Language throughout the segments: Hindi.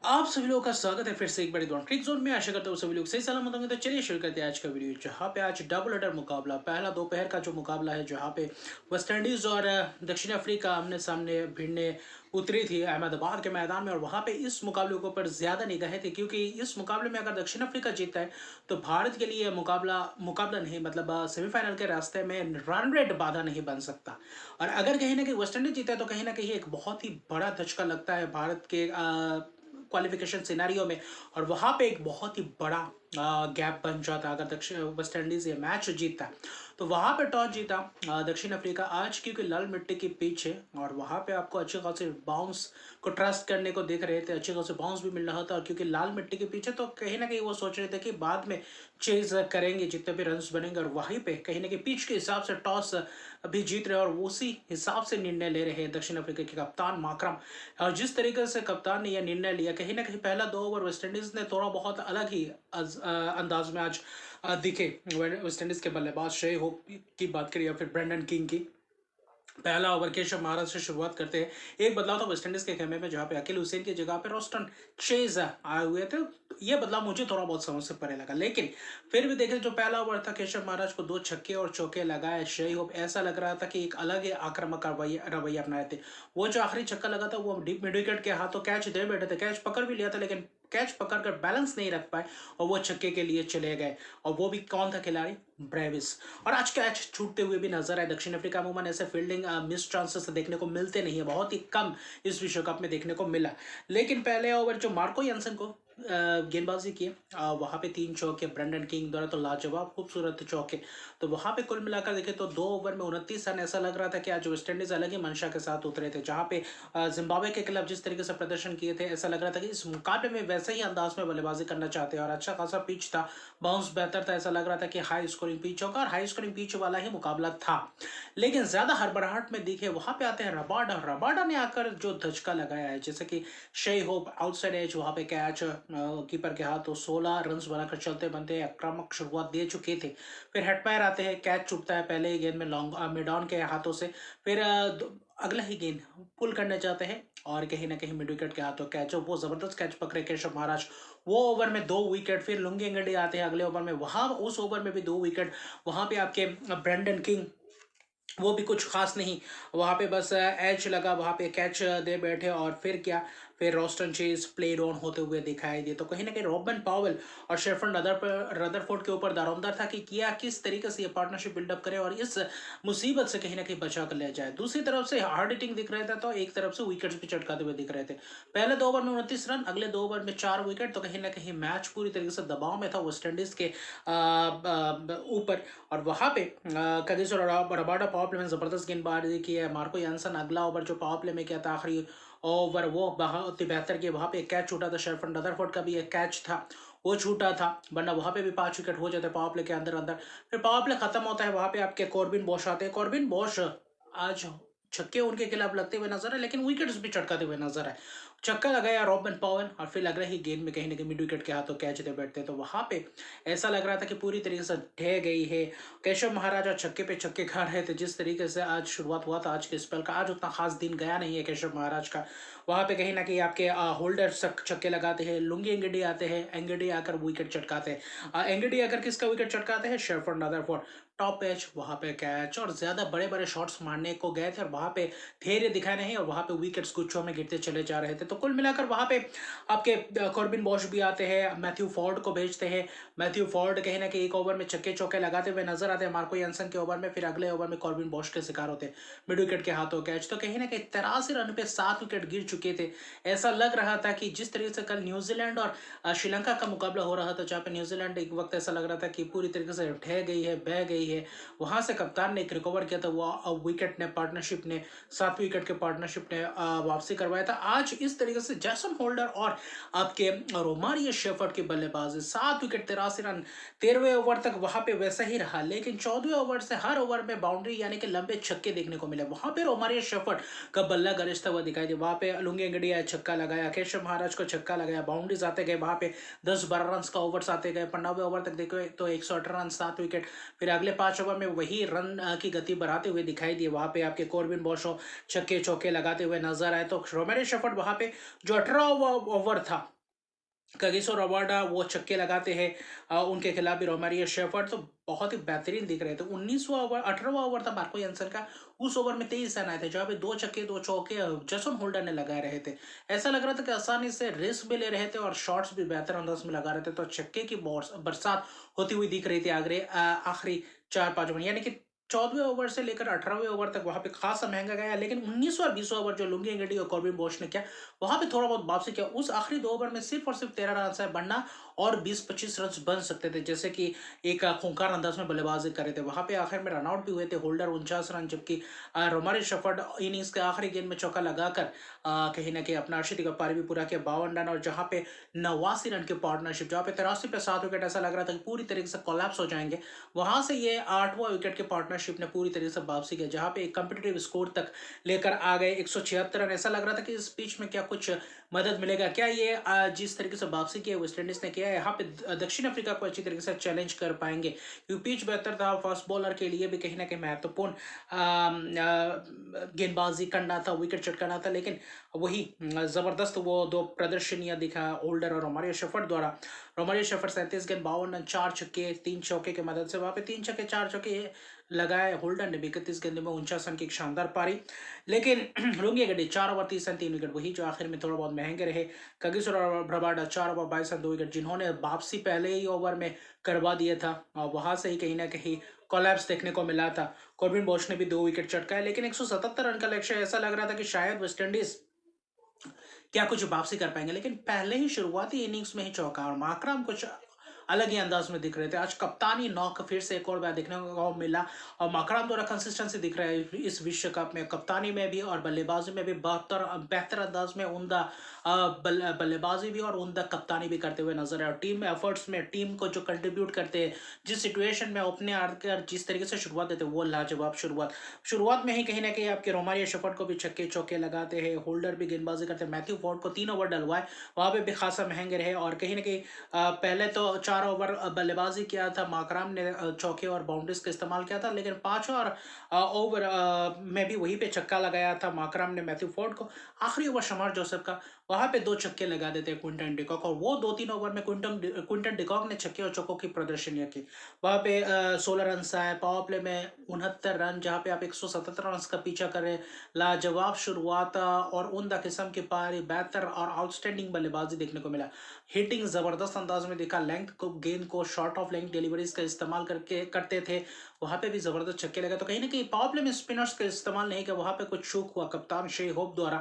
आप सभी लोगों का स्वागत है फिर से एक बड़ी दौड़ क्रिक जोन में। आशा करता हूँ सभी लोग सही सलामत होंगे। तो चलिए शुरू करते हैं आज का वीडियो, जहाँ पे आज डबल हेडर मुकाबला, पहला दोपहर का जो मुकाबला है, जहाँ पे वेस्ट इंडीज और दक्षिण अफ्रीका आमने सामने भिड़ने उतरी थी अहमदाबाद के मैदान में। और वहाँ पे इस मुकाबले के ऊपर ज्यादा निगाहें थी, क्योंकि इस मुकाबले में अगर दक्षिण अफ्रीका जीतता है तो भारत के लिए मुकाबला मुकाबला नहीं, मतलब सेमीफाइनल के रास्ते में रन रेट बाधा नहीं बन सकता। और अगर कहीं ना कहीं वेस्ट इंडीज जीता है तो कहीं ना कहीं एक बहुत ही बड़ा धचका लगता है भारत के क्वालिफिकेशन सिनेरियो में। और वहाँ पे एक बहुत ही बड़ा गैप बन जाता अगर दक्षिण वेस्ट इंडीज ये मैच जीतता। तो वहाँ पे टॉस जीता दक्षिण अफ्रीका आज, क्योंकि लाल मिट्टी के पीछे, और वहाँ पे आपको अच्छे खासे बाउंस को ट्रस्ट करने को दिख रहे थे, अच्छे खासे बाउंस भी मिल रहा था। और क्योंकि लाल मिट्टी के पीछे तो कहीं ना कहीं वो सोच रहे थे कि बाद में चेज करेंगे जितने भी रन बनेंगे। और वहीं पे कहीं ना कहीं पिच के हिसाब से टॉस अभी जीत रहे और उसी हिसाब से निर्णय ले रहे हैं दक्षिण अफ्रीका के कप्तान माकरम। और जिस तरीके से कप्तान ने यह निर्णय लिया, कहीं ना कहीं पहला 2 ओवर वेस्ट इंडीज ने थोड़ा बहुत अलग ही अंदाज में आज दिखे। वेस्ट इंडीज के बल्लेबाज श्रेय होप की बात करें या फिर ब्रेंडन किंग की, पहला ओवर केशव महाराज से शुरुआत करते हैं। एक बदलाव था वेस्ट इंडीज के खेमे में, जहां पे अकील हुसैन की जगह पे रोस्टन चेज आए हुए थे। ये बदलाव मुझे थोड़ा बहुत समझ से परे लगा, लेकिन फिर भी देखें जो पहला ओवर था, केशव महाराज को 2 छक्के और चौके लगाए श्रेय होप। ऐसा लग रहा था कि एक अलग ही आक्रामक रवैया अपनाए थे। वो जो आखिरी छक्का लगा था वो डीप मिड विकेट के हाथों कैच दे बैठे थे, कैच पकड़ भी लिया था, लेकिन कैच पकड़कर बैलेंस नहीं रख पाए और वो छक्के के लिए चले गए। और वो भी कौन था खिलाड़ी? ब्रेविस। और आज कैच छूटते हुए भी नजर आए। दक्षिण अफ्रीका अमूमन ऐसे फील्डिंग मिस चांसेस देखने को मिलते नहीं है, बहुत ही कम इस विश्व कप में देखने को मिला। लेकिन पहले ओवर जो मार्को यानसन को गेंदबाजी की, वहां पे 3 चौके ब्रेंडन किंग द्वारा, तो लाजवाब खूबसूरत चौके। तो वहां पे कुल मिलाकर देखे तो 2 ओवर में 29 रन। ऐसा लग रहा था कि आज वेस्ट इंडीज अलग ही मंशा के साथ उतरे थे, जहां पे जिम्बाब्वे के खिलाफ जिस तरीके से प्रदर्शन किए थे, ऐसा लग रहा था कि इस मुकाबले में वैसे ही अंदाज में बल्लेबाजी करना चाहते हैं। और अच्छा खासा पिच था, बाउंस बेहतर था, ऐसा लग रहा था कि हाई स्कोरिंग पिच होगा और हाई स्कोरिंग पिच वाला ही मुकाबला था। लेकिन ज्यादा हड़बड़ाहट में दिखे वहां पे आते हैं रबाडा। रबाडा ने आकर जो धचका लगाया है, जैसे कि शे होप आउटसाइड एज, वहां पे कैच कीपर के हाथ, तो 16 रन बनाकर चलते बनते आक्रामक शुरुआत दे चुके थे। फिर हेटपायर आते हैं, कैच चुपता है पहले ही गेंद में लॉन्ग मिड ऑन के हाथों से। फिर अगला ही गेंद पुल करने जाते हैं और कहीं ना कहीं मिड विकेट के हाथों कैच हो, वो जबरदस्त कैच पकड़े केशव महाराज। वो ओवर में 2 विकेट। फिर लुंगी एंगडी आते हैं अगले ओवर में, वहां उस ओवर में भी 2 विकेट। वहां पे आपके ब्रेंडन किंग, वो भी कुछ खास नहीं, वहां पे बस एच लगा, वहां पे कैच दे बैठे। और फिर क्या, फिर रोस्टन चेज प्लेड ऑन होते हुए दिखाई दिए। तो कहीं ना कहीं रॉबिन पावेल और शेफन रदरफोर्ड के ऊपर दारोमदार था कि क्या किस तरीके से ये पार्टनरशिप बिल्डअप करे और इस मुसीबत से कहीं ना कहीं बचा कर ले जाए। दूसरी तरफ से हार्ड हिटिंग दिख रहे थे, तो एक तरफ से विकेट्स भी चटकाते हुए दिख रहे थे। पहले 2 ओवर में 29 रन, अगले 2 ओवर में 4 विकेट। तो कहीं ना कहीं मैच पूरी तरीके से दबाव में था वेस्ट इंडीज के ऊपर। और वहां पे कगिसो रबाडा पावर प्ले में जबरदस्त गेंदबाजी की है। मार्को यानसन अगला ओवर जो पावर प्ले में किया था आखिरी ओवर, वो बहुत ही बेहतर किया। वहां पे एक कैच छूटा था, शेरफन रदरफोर्ड का भी एक कैच था, वो छूटा था, वरना वहां पे भी 5 विकेट हो जाते पावर प्ले के अंदर अंदर। फिर पावर प्ले खत्म होता है, वहां पे आपके कॉर्बिन बॉश आते हैं। कॉर्बिन बॉश आज छक्के उनके खिलाफ लगते हुए नजर है, लेकिन विकेट्स भी चटकाते हुए नजर है। छक्का लगाया रॉबिन पावन और फिर लग रहा है गेंद में कहीं ना कहीं मिड विकेट के हाथों कैच दे बैठते। तो वहां पे ऐसा लग रहा था कि पूरी तरीके से ढह गई है। केशव महाराज आज छक्के पे छक्के खा रहे थे। जिस तरीके से आज शुरुआत हुआ था आज के स्पेल का, आज उतना खास दिन गया नहीं है केशव महाराज का। वहां पे कहीं ना कहीं आपके होल्डर छक्के लगाते हैं, लुंगी एंगडी आते हैं, एंगडी आकर विकेट चटकाते हैं। एंगडी आकर किसका विकेट चटकाते हैं? Shepherd Rutherford. टॉप एच, वहां पे कैच और ज्यादा बड़े बड़े शॉट्स मारने को गए थे और वहां पे धैर्य दिखाए नहीं, और वहां पे विकेट्स गुच्छों में गिरते चले जा रहे थे। तो कुल मिलाकर वहां पे आपके कॉर्बिन बॉश भी आते हैं, मैथ्यू फोर्ड को भेजते हैं। मैथ्यू फोर्ड कहीं ना कहीं एक ओवर में छक्के चौके लगाते हुए नजर आते हैं मार्को यानसन के ओवर में। फिर अगले ओवर में कॉर्बिन बॉश के शिकार होते हैं, मिड विकेट के हाथों कैच। तो कहीं ना कहीं 83 रन पे 7 विकेट गिर चुके थे। ऐसा लग रहा था कि जिस तरीके से कल न्यूजीलैंड और श्रीलंका का मुकाबला हो रहा था, जहाँ पे न्यूजीलैंड एक वक्त ऐसा लग रहा था कि पूरी तरीके से ढह गई है, बह गई है, वहां से कप्तान ने एक रिकवर किया था। वो विकेट ने पार्टनरशिप ने 7 विकेट के पार्टनरशिप ने वापसी करवाया था। आज इस तरीके से जैसन होल्डर और आपके रोमारियो शेफर्ड की बल्लेबाजी, 7 विकेट 83 रन। 13वें ओवर तक वहां पे वैसा ही रहा, लेकिन 14वें ओवर से हर ओवर में बाउंड्री यानी कि लंबे छक्के देखने को मिले। वहां पे रोमारियो शेफर्ड का बल्ला गरजता हुआ दिखाई दिया। वहां पे लुंगी एंगडिया छक्का लगाया, केशव महाराज को छक्का लगाया, बाउंड्रीज आते गए। वहां पे 10-12 रन का ओवर्स आते गए। 15वें ओवर तक देखो तो 118 रन, 7 विकेट। फिर अगले 5 ओवर में वही रन की गति बढ़ाते हुए दिखाई दिए। वहां पे आपके कॉर्बिन बॉशो छक्के चौके लगाते हुए नजर आए। तो रोमेरियो शेफर्ड वहां पे जो 18वां ओवर था कगिसो रबाडा वो छक्के लगाते हैं। उनके खिलाफ भी रोमारियो शेफर्ड तो बहुत ही बेहतरीन दिख रहे थे। 19वां ओवर 18वां ओवर था मार्को यानसन का। उस ओवर में 23 रन आए थे जहाँ पे 2 छक्के 2 चौके जसन होल्डर ने लगा रहे थे। ऐसा लग रहा था कि आसानी से रिस्क भी ले रहे थे और शॉट्स भी बेहतर अंदाज में लगा रहे थे। तो छक्के की बरसात होती हुई दिख रही थी आखिरी 4-5 ओवर, यानी कि 14वें ओवर से लेकर 18वें ओवर तक वहां पे खासा महंगा गया। लेकिन 19वां और 20वां ओवर जो लुंगी एंगडी और कॉर्बिन बोश ने किया, वहां पे थोड़ा बहुत वापसी किया। उस आखिरी 2 ओवर में सिर्फ और सिर्फ 13 रन से बनना और 20-25 रन बन सकते थे, जैसे कि एक खूंखार अंदाज में बल्लेबाजी करे थे। वहां पे आखिर में रनआउट भी हुए थे होल्डर 49 रन, जबकि रोमारियो शेफर्ड इनिंग्स के आखिरी गेंद में चौका लगाकर कहीं ना कहीं अपना अर्शदीप का पारी भी पूरा किया 52 रन। और जहां पे 89 रन की पार्टनरशिप, जहां पे 83 पे 7 विकेट, ऐसा लग रहा था कि पूरी तरीके से कोलैप्स हो जाएंगे, वहां से ये 8वां विकेट के पार्टनरशिप ने पूरी तरीके से वापसी किया, जहां पे एक कंपिटेटिव स्कोर तक लेकर आ गए 176 रन। ऐसा लग रहा था कि इस पिच में क्या कुछ मदद मिलेगा क्या, ये जिस तरीके से वापसी की है वेस्ट इंडीज ने किया है, यहाँ पे दक्षिण अफ्रीका को अच्छी तरीके से चैलेंज कर पाएंगे, क्योंकि पिच बेहतर था। फास्ट बॉलर के लिए भी कहीं ना कहीं महत्वपूर्ण गेंदबाजी करना था, विकेट चटकाना था। लेकिन वही जबरदस्त वो दो प्रदर्शनियां दिखा होल्डर और रोमारियो शेफर्ड द्वारा। रोमारियो शेफर्ड 37 गेंद 52 रन 4 छक्के 3 चौके की मदद से, वहां पे 3 छक्के 4 चौके लगाए। होल्डर ने भी 31 गेंद में 49 रन की एक शानदार पारी। लेकिन लुंगी गड्डी 4 ओवर 30 रन 3 विकेट, वही जो आखिर में थोड़ा बहुत महंगे रहे। Kagiso Rabada 4 over 22 run 2 wicket, जिन्होंने वापसी पहले ही ओवर में करवा दिया था, और वहां से ही कहीं ना कहीं कोलैप्स देखने को मिला था। कॉर्बिन बोश ने भी 2 विकेट चटकाए, लेकिन 177 रन का लक्ष्य, ऐसा लग रहा था कि शायद वेस्टइंडीज क्या कुछ वापसी कर पाएंगे। लेकिन पहले ही शुरुआती इनिंग्स में ही चौका, और माकराम कुछ अलग ही अंदाज में दिख रहे थे। आज कप्तानी नॉक फिर से एक और बार देखने को मिला, और माकराम द्वारा कंसिस्टेंसी दिख रहा है इस विश्व कप में, कप्तानी में भी और बल्लेबाजी में भी बेहतर बेहतर अंदाज में उमदा बल्लेबाजी भी और उमदा कप्तानी भी करते हुए नजर है। और टीम एफर्ट्स में टीम को जो कंट्रीब्यूट करते हैं, जिस सिचुएशन में अपने आकर जिस तरीके से शुरुआत देते हैं, वो लाजवाब शुरुआत में ही कहीं ना कहीं आपके रोमारियो शेफर्ड को भी छक्के चौके लगाते हैं, होल्डर भी गेंदबाजी करते हैं। मैथ्यू फोर्ड को 3 ओवर डलवाए, वहां पे भी खासा महंगे रहे। और कहीं ना कहीं पहले तो 4 ओवर बल्लेबाजी किया था, माकराम ने चौके और बाउंड्रीज का इस्तेमाल किया था। लेकिन 5 और ओवर में भी वहीं पे छक्का लगाया था माकराम ने मैथ्यू फोर्ड को। आखिरी ओवर शमार जोसेफ का, वहां पे 2 छक्के लगा देते हैं क्विंटन डिकॉक, और वो 2-3 ओवर में क्विंटन डिकॉक ने छक्के और चौकों की प्रदर्शनियां की। वहां पे 16 रन आए, पावर प्ले में 69 रन, जहां पे आप 177 रन का पीछा करें। लाजवाब शुरुआत और उमदा किस्म की पारी, बेहतर और आउटस्टैंडिंग बल्लेबाजी देखने को मिला। हिटिंग जबरदस्त अंदाज में दिखा, लेंथ को गेंद को शॉर्ट ऑफ लेंथ डिलीवरीज का इस्तेमाल करके करते थे, वहां पे भी जबरदस्त छक्के लगे। तो कहीं ना कहीं पावर प्ले में स्पिनर्स का इस्तेमाल नहीं किया, वहां पे कुछ चूक हुआ कप्तान शे होप द्वारा।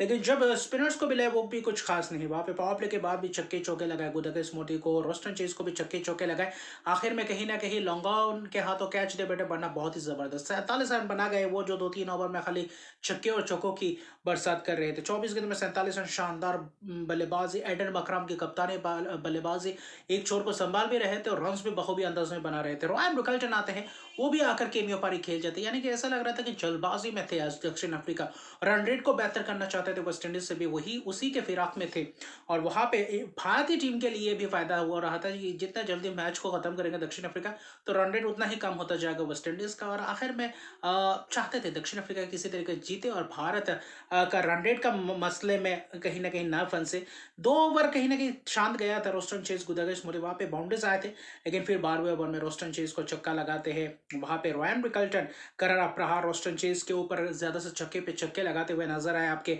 लेकिन जब स्पिनर्स को मिले, वो भी कुछ खास नहीं, वहां पे पावर प्ले के बाद भी छक्के चौके लगाए, गुदगस मोटी को, रोस्टन चेज को भी छक्के चौके लगाए। आखिर में कहीं ना कहीं लॉन्गॉन के हाथों कैच दे बेटे बनना बहुत ही जबरदस्त, 47 रन बना गए, वो जो 2-3 ओवर में खाली छक्के और चौकों की बरसात कर रहे थे। 24 गेंद में 47 रन, शानदार बल्लेबाजी, एडन मकराम की कप्तानी बल्लेबाजी, एक छोर को संभाल भी रहे थे और रन्स भी बखूबी अंदाज में बना रहे थे। रॉयन रिकल्टन आते हैं, वो भी आकर केमियो पारी खेल जाते, यानी कि ऐसा लग रहा था कि जल्दबाजी में थे आज दक्षिण अफ्रीका। रन रेट को बेहतर करना चाहते थे वेस्ट इंडीज से भी, वही उसी के फिराक में थे। और वहां पे भारतीय टीम के लिए भी फायदा हो रहा था कि जितना जल्दी मैच को खत्म करेंगे दक्षिण अफ्रीका, तो रन रेट उतना ही कम होता जाएगा वेस्ट इंडीज का। और आखिर में चाहते थे दक्षिण अफ्रीका किसी तरीके जीते और भारत का रन रेट का मसले में कहीं ना कहीं ना फंसे। 2 ओवर कहीं ना कहीं शांत गया था, रोस्टन चेज गुदगस मोटी, वहां पे बाउंड्रीज आए थे। लेकिन फिर 12वें ओवर में रोस्टन चेज को छक्का लगाते हैं, वहां पे रॉयन रिकल्टन करारा प्रहार रोस्टन चेज के ऊपर ज्यादा से छक्के पे छक्के लगाते हुए नजर आए आपके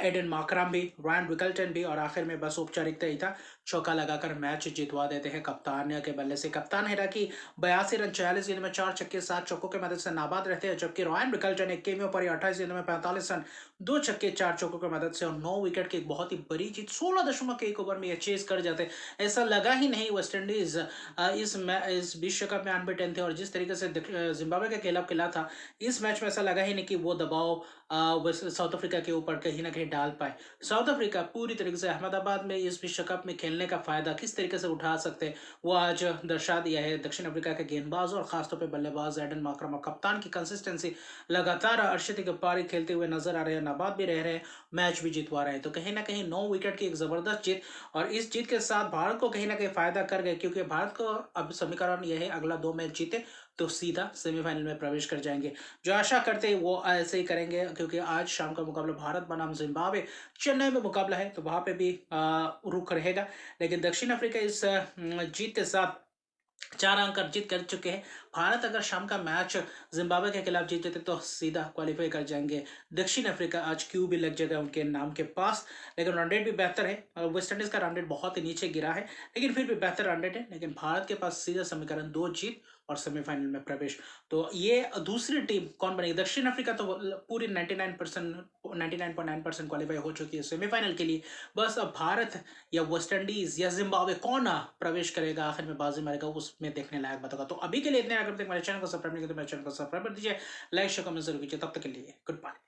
एडन माकराम भी, रॉयन रिकल्टन भी। और आखिर में बस औपचारिकता ही था, चौका लगाकर मैच जितवा देते हैं कप्तान के बल्ले से। कप्तान हैराकी 82 रन 46 गेंद में 4 छक्के 7 चौकों की मदद से नाबाद रहते हैं, जबकि रॉयन रिकल्टन एक केमियो पर 28 गेंद में 45 रन 2 छक्के 4 चौकों की मदद से और 9 विकेट की एक बहुत ही बड़ी जीत, 16.1 ओवर में ये चेज कर जाते। ऐसा लगा ही नहीं वेस्ट इंडीज इस विश्व कप में अनबीटन थे, और जिस तरीके से जिम्बाब्वे के खिलाफ खेला था, इस मैच में ऐसा लगा ही नहीं कि वो दबाव साउथ अफ्रीका के ऊपर कहीं ना कहीं डाल पाए। साउथ अफ्रीका पूरी तरीके से अहमदाबाद में इस विश्व कप में खेलने का फायदा किस तरीके से उठा सकते हैं, वो आज दर्शा दिया है। दक्षिण अफ्रीका के गेंदबाज और खासतौर पर बल्लेबाज एडन माकरम और कप्तान की कंसिस्टेंसी, लगातार अर्शदीप पारी खेलते हुए नजर आ रहे हैं, नाबाद भी रह रहे हैं, मैच भी जितवा रहे हैं। तो कहीं ना कहीं 9 विकेट की एक जबरदस्त जीत, और इस जीत के साथ भारत को कहीं ना कहीं फायदा कर गए, क्योंकि भारत को अब समीकरण यह है अगला 2 मैच जीते तो सीधा सेमीफाइनल में प्रवेश कर जाएंगे। जो आशा करते हैं वो ऐसे ही करेंगे। क्योंकि आज शाम का मुकाबला भारत बनाम जिम्बाब्वे चेन्नई में मुकाबला है, तो वहां पे भी रुख रहेगा। लेकिन दक्षिण अफ्रीका इस जीत के साथ 4 अंक अर्जित कर चुके हैं। भारत अगर शाम का मैच जिम्बाब्वे के खिलाफ जीते थे तो सीधा क्वालिफाई कर जाएंगे। दक्षिण अफ्रीका आज क्यू भी लग जाएगा उनके नाम के पास। लेकिन रन रेट भी बेहतर है और वेस्ट इंडीज का रन रेट बहुत ही नीचे गिरा है, लेकिन फिर भी बेहतर रन रेट है। लेकिन भारत के पास सीधा समीकरण 2 जीत और सेमीफाइनल में प्रवेश। तो ये दूसरी टीम कौन बनेगी? दक्षिण अफ्रीका तो पूरी 99.9% क्वालिफाई हो चुकी है सेमीफाइनल के लिए। बस अब भारत या वेस्ट इंडीज या जिम्बाब्वे कौन प्रवेश करेगा, आखिर में बाजी मारेगा, उसमें देखने लायक बताऊंगा। तो अभी के लिए इतने। अगर तक मेरे चैनल को सब्सक्राइब नहीं किया तो मेरे चैनल को सब्सक्राइब कर दीजिए, लाइक शेयर कमेंट जरूर कीजिए। तब तक के लिए गुड बाय।